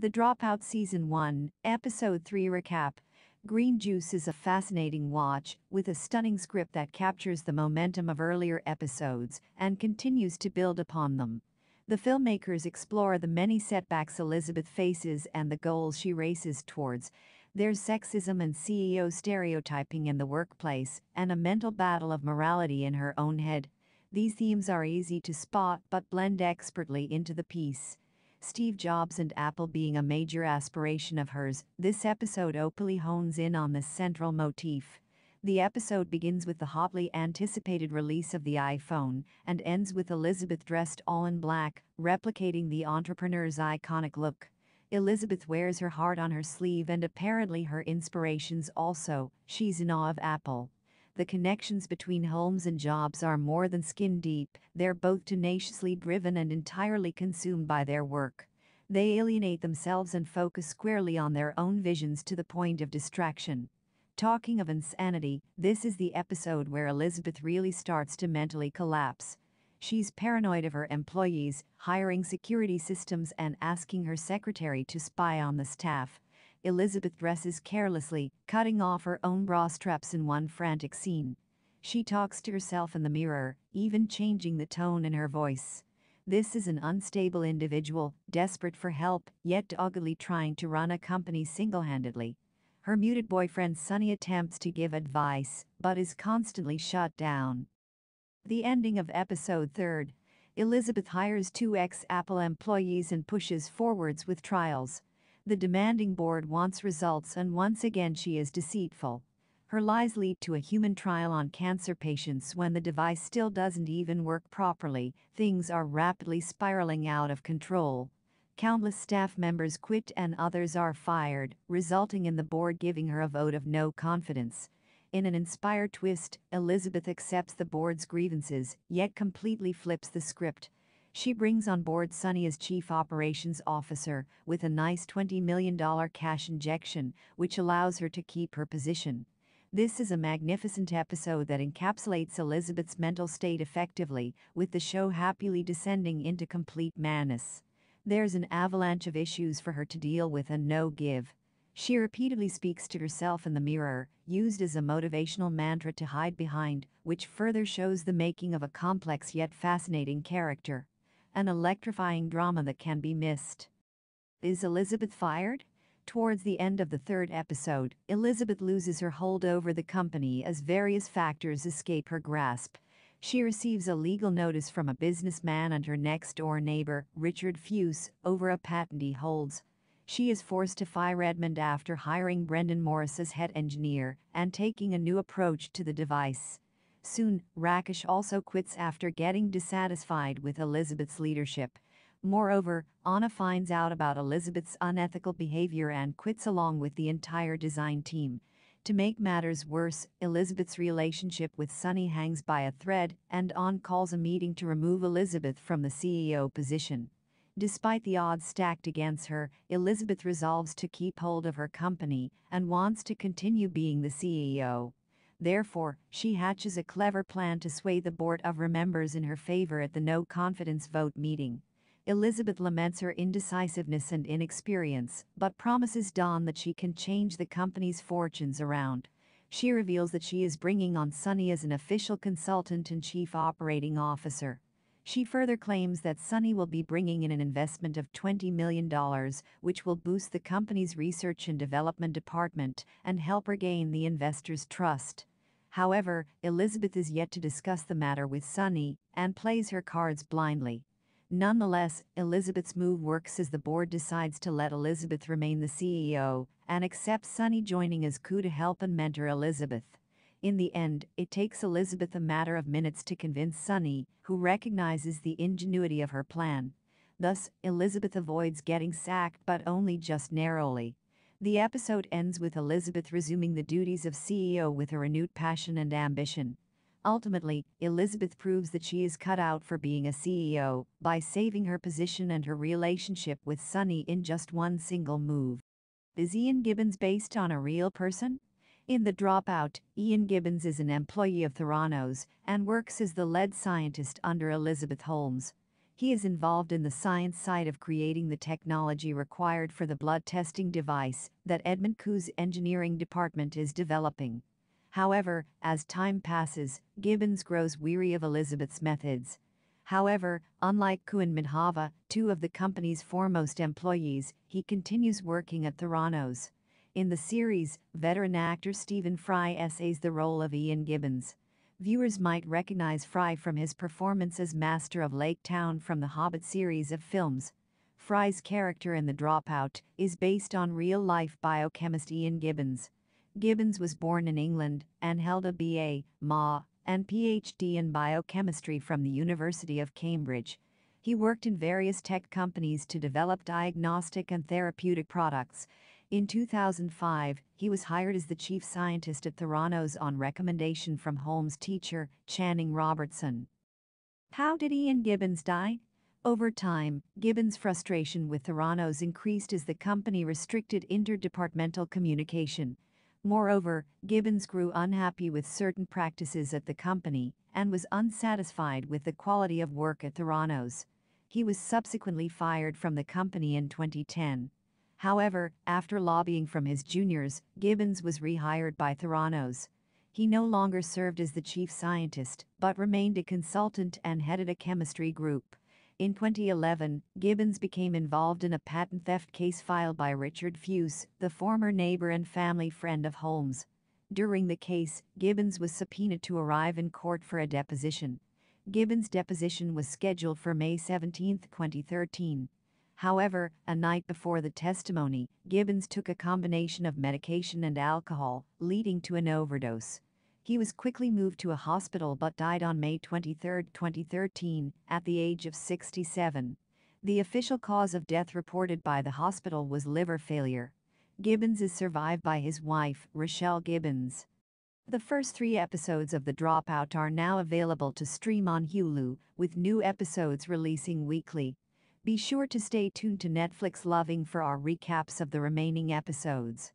The Dropout Season 1, Episode 3 Recap. Green Juice is a fascinating watch, with a stunning script that captures the momentum of earlier episodes and continues to build upon them. The filmmakers explore the many setbacks Elizabeth faces and the goals she races towards. There's sexism and CEO stereotyping in the workplace, and a mental battle of morality in her own head. These themes are easy to spot but blend expertly into the piece. Steve Jobs and Apple being a major aspiration of hers, this episode openly hones in on this central motif. The episode begins with the hotly anticipated release of the iPhone and ends with Elizabeth dressed all in black, replicating the entrepreneur's iconic look. Elizabeth wears her heart on her sleeve and apparently her inspirations also. She's in awe of Apple. The connections between Holmes and Jobs are more than skin deep, they're both tenaciously driven and entirely consumed by their work. They alienate themselves and focus squarely on their own visions to the point of distraction. Talking of insanity, this is the episode where Elizabeth really starts to mentally collapse. She's paranoid of her employees, hiring security systems and asking her secretary to spy on the staff. Elizabeth dresses carelessly, cutting off her own bra straps in one frantic scene. She talks to herself in the mirror, even changing the tone in her voice. This is an unstable individual, desperate for help, yet doggedly trying to run a company single-handedly. Her muted boyfriend Sonny attempts to give advice, but is constantly shut down. The ending of episode 3. Elizabeth hires two ex-Apple employees and pushes forwards with trials. The demanding board wants results and once again she is deceitful. Her lies lead to a human trial on cancer patients when the device still doesn't even work properly. Things are rapidly spiraling out of control. Countless staff members quit and others are fired, resulting in the board giving her a vote of no confidence. In an inspired twist, Elizabeth accepts the board's grievances, yet completely flips the script. She brings on board Sonny as Chief Operations Officer, with a nice $20 million cash injection, which allows her to keep her position. This is a magnificent episode that encapsulates Elizabeth's mental state effectively, with the show happily descending into complete madness. There's an avalanche of issues for her to deal with and no give. She repeatedly speaks to herself in the mirror, used as a motivational mantra to hide behind, which further shows the making of a complex yet fascinating character. An electrifying drama that can be missed. Is Elizabeth fired? Towards the end of the third episode, Elizabeth loses her hold over the company as various factors escape her grasp. She receives a legal notice from a businessman and her next-door neighbor, Richard Fuse, over a patent he holds. She is forced to fire Edmund after hiring Brendan Morris as head engineer and taking a new approach to the device. Soon, Rakesh also quits after getting dissatisfied with Elizabeth's leadership. Moreover, Anna finds out about Elizabeth's unethical behavior and quits along with the entire design team. To make matters worse, Elizabeth's relationship with Sonny hangs by a thread, and Anna calls a meeting to remove Elizabeth from the CEO position. Despite the odds stacked against her, Elizabeth resolves to keep hold of her company and wants to continue being the CEO. Therefore, she hatches a clever plan to sway the board of members in her favor at the no-confidence vote meeting. Elizabeth laments her indecisiveness and inexperience, but promises Dawn that she can change the company's fortunes around. She reveals that she is bringing on Sonny as an official consultant and chief operating officer. She further claims that Sonny will be bringing in an investment of $20 million, which will boost the company's research and development department and help regain the investors' trust. However, Elizabeth is yet to discuss the matter with Sonny and plays her cards blindly. Nonetheless, Elizabeth's move works as the board decides to let Elizabeth remain the CEO and accepts Sonny joining as coup to help and mentor Elizabeth. In the end, it takes Elizabeth a matter of minutes to convince Sonny, who recognizes the ingenuity of her plan. Thus, Elizabeth avoids getting sacked but only just narrowly. The episode ends with Elizabeth resuming the duties of CEO with a renewed passion and ambition. Ultimately, Elizabeth proves that she is cut out for being a CEO by saving her position and her relationship with Sonny in just one single move. Is Ian Gibbons based on a real person? In The Dropout, Ian Gibbons is an employee of Theranos and works as the lead scientist under Elizabeth Holmes. He is involved in the science side of creating the technology required for the blood testing device that Edmund Ku's engineering department is developing. However, as time passes, Gibbons grows weary of Elizabeth's methods. However, unlike Ku and Midhava, two of the company's foremost employees, he continues working at Theranos. In the series, veteran actor Stephen Fry essays the role of Ian Gibbons. Viewers might recognize Fry from his performance as Master of Lake Town from the Hobbit series of films. Fry's character in The Dropout is based on real-life biochemist Ian Gibbons. Gibbons was born in England and held a BA, MA, and PhD in biochemistry from the University of Cambridge. He worked in various tech companies to develop diagnostic and therapeutic products. In 2005, he was hired as the chief scientist at Theranos on recommendation from Holmes' teacher, Channing Robertson. How did Ian Gibbons die? Over time, Gibbons' frustration with Theranos increased as the company restricted interdepartmental communication. Moreover, Gibbons grew unhappy with certain practices at the company and was unsatisfied with the quality of work at Theranos. He was subsequently fired from the company in 2010. However, after lobbying from his juniors, Gibbons was rehired by Theranos. He no longer served as the chief scientist, but remained a consultant and headed a chemistry group. In 2011, Gibbons became involved in a patent theft case filed by Richard Fuse, the former neighbor and family friend of Holmes. During the case, Gibbons was subpoenaed to arrive in court for a deposition. Gibbons' deposition was scheduled for May 17, 2013. However, a night before the testimony, Gibbons took a combination of medication and alcohol, leading to an overdose. He was quickly moved to a hospital but died on May 23, 2013, at the age of 67. The official cause of death reported by the hospital was liver failure. Gibbons is survived by his wife, Rochelle Gibbons. The first 3 episodes of The Dropout are now available to stream on Hulu, with new episodes releasing weekly. Be sure to stay tuned to Netflix Loving for our recaps of the remaining episodes.